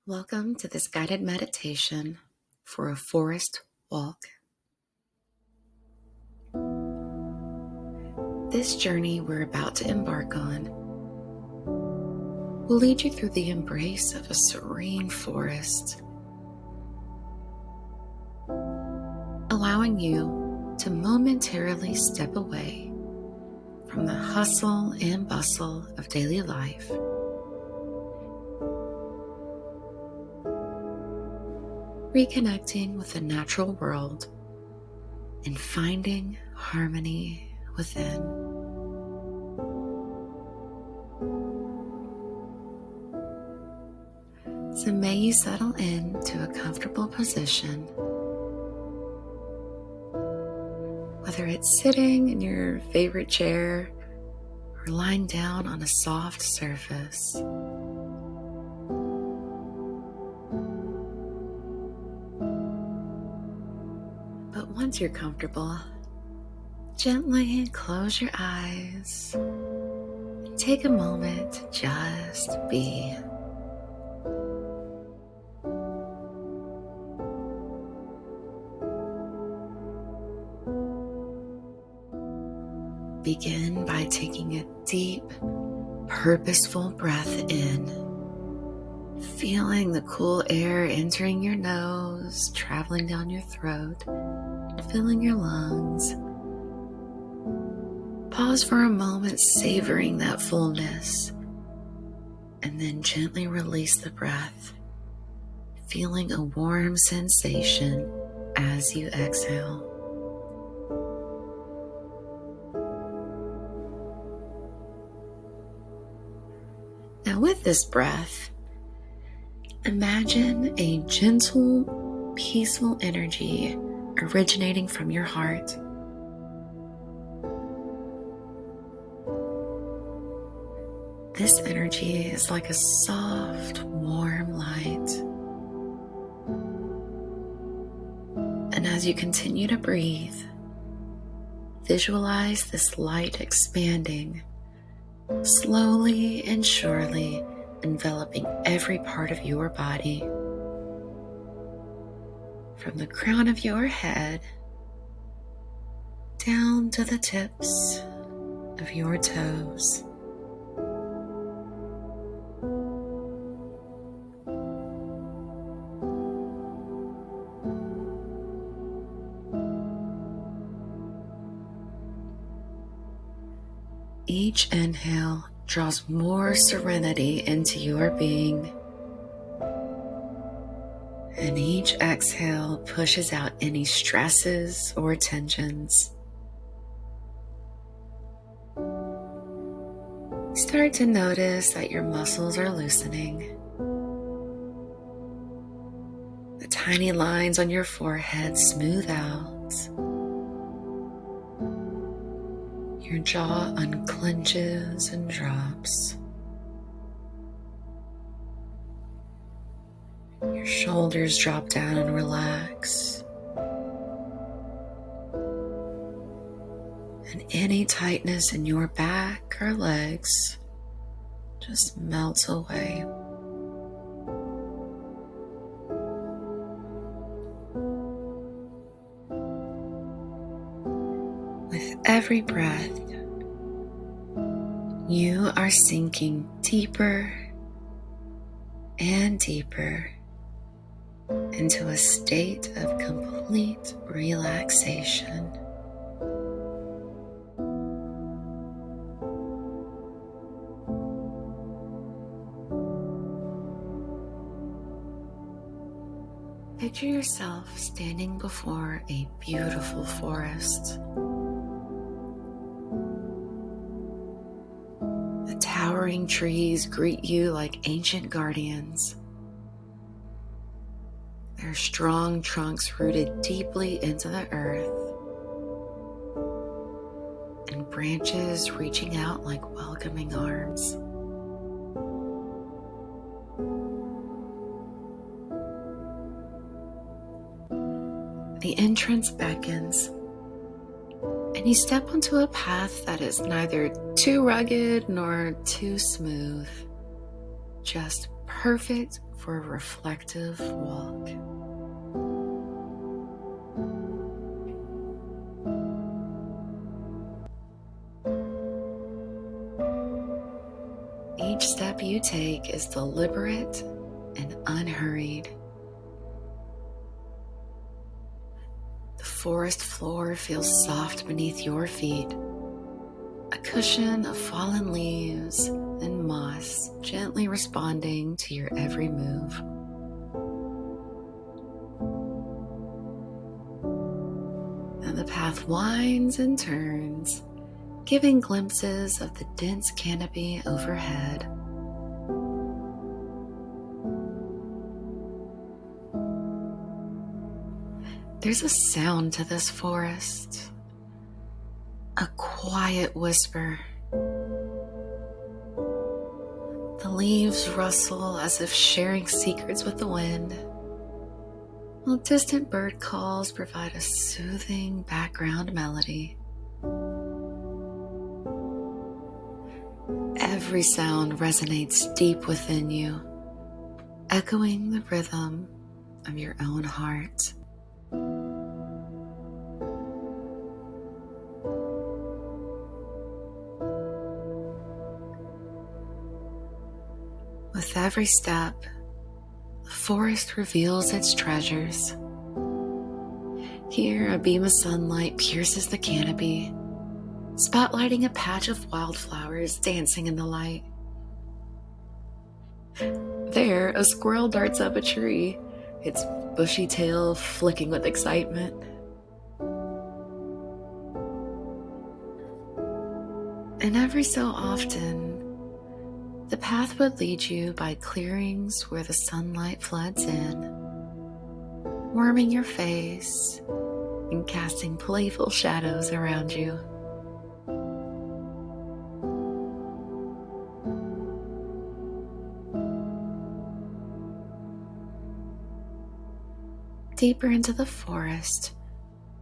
Welcome to this guided meditation for a forest walk. This journey we're about to embark on will lead you through the embrace of a serene forest, allowing you to momentarily step away from the hustle and bustle of daily life reconnecting with the natural world and finding harmony within. So may you settle into a comfortable position, whether it's sitting in your favorite chair or lying down on a soft surface. But once you're comfortable, gently close your eyes and take a moment to just be. Begin by taking a deep, purposeful breath in, feeling the cool air entering your nose, traveling down your throat, filling your lungs. Pause for a moment, savoring that fullness, and then gently release the breath, feeling a warm sensation as you exhale. Now with this breath, imagine a gentle, peaceful energy originating from your heart. This energy is like a soft, warm light. And as you continue to breathe, visualize this light expanding, slowly and surely enveloping every part of your body, from the crown of your head down to the tips of your toes. Each inhale draws more serenity into your being, and each exhale pushes out any stresses or tensions. Start to notice that your muscles are loosening. The tiny lines on your forehead smooth out. Your jaw unclenches and drops. Your shoulders drop down and relax. And any tightness in your back or legs just melts away. With every breath, you are sinking deeper and deeper into a state of complete relaxation. Picture yourself standing before a beautiful forest. The towering trees greet you like ancient guardians. Their strong trunks rooted deeply into the earth, and branches reaching out like welcoming arms. The entrance beckons, and you step onto a path that is neither too rugged nor too smooth, just perfect for a reflective walk. Each step you take is deliberate and unhurried. The forest floor feels soft beneath your feet, a cushion of fallen leaves and moss gently responding to your every move. And the path winds and turns, giving glimpses of the dense canopy overhead. There's a sound to this forest, a quiet whisper. The leaves rustle as if sharing secrets with the wind, while distant bird calls provide a soothing background melody. Every sound resonates deep within you, echoing the rhythm of your own heart. With every step, the forest reveals its treasures. Here, a beam of sunlight pierces the canopy, spotlighting a patch of wildflowers dancing in the light. There, a squirrel darts up a tree, its bushy tail flicking with excitement. And every so often, the path would lead you by clearings where the sunlight floods in, warming your face and casting playful shadows around you. Deeper into the forest,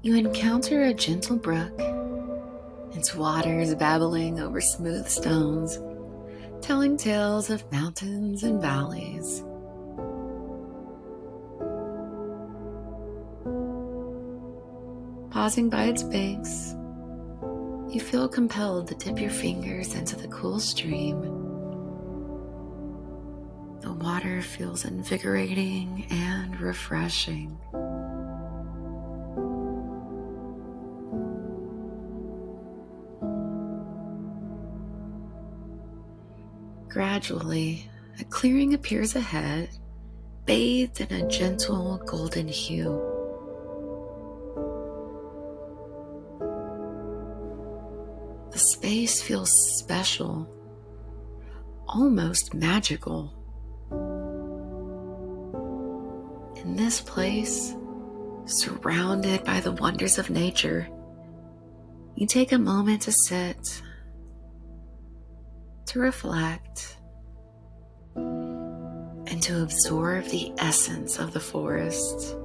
you encounter a gentle brook, its waters babbling over smooth stones, telling tales of mountains and valleys. Pausing by its banks, you feel compelled to dip your fingers into the cool stream. The water feels invigorating and refreshing. Gradually, a clearing appears ahead, bathed in a gentle golden hue. The space feels special, almost magical. In this place, surrounded by the wonders of nature, you take a moment to sit, to reflect, and to absorb the essence of the forest.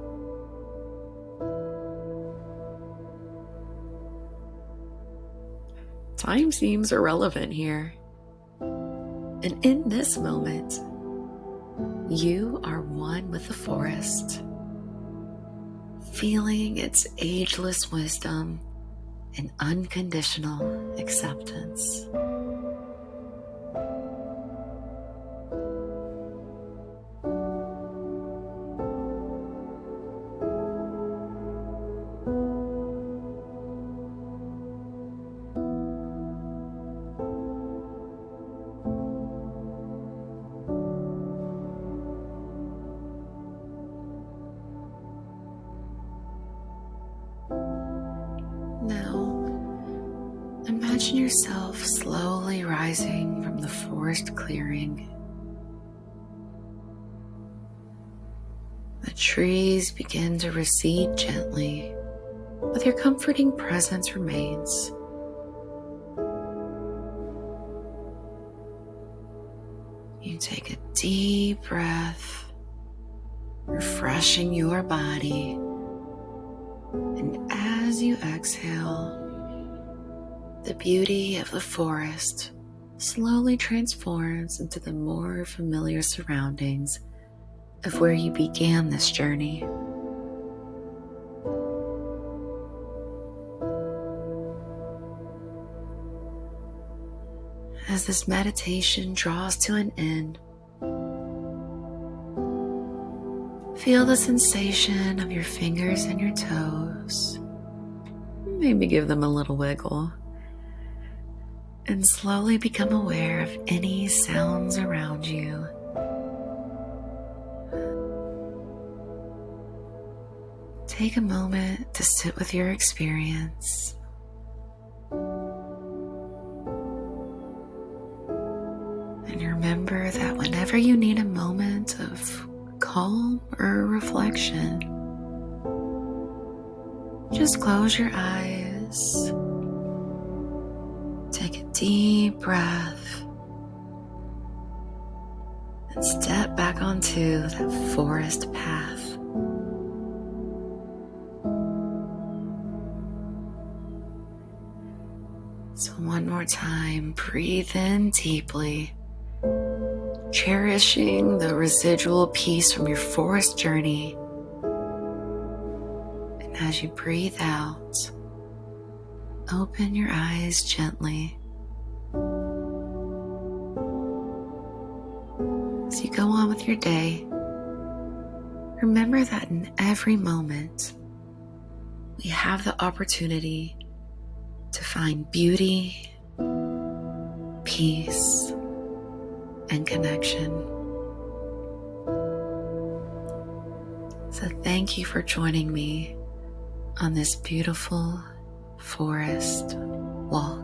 Time seems irrelevant here. And in this moment, you are one with the forest, feeling its ageless wisdom and unconditional acceptance. Imagine yourself slowly rising from the forest clearing. The trees begin to recede gently, but their comforting presence remains. You take a deep breath, refreshing your body, and as you exhale, the beauty of the forest slowly transforms into the more familiar surroundings of where you began this journey. As this meditation draws to an end, feel the sensation of your fingers and your toes. Maybe give them a little wiggle. And slowly become aware of any sounds around you. Take a moment to sit with your experience. And remember that whenever you need a moment of calm or reflection, just close your eyes. Take a deep breath and step back onto that forest path. So one more time, breathe in deeply, cherishing the residual peace from your forest journey. And as you breathe out, open your eyes gently. As you go on with your day, remember that in every moment, we have the opportunity to find beauty, peace, and connection. So thank you for joining me on this beautiful forest walk.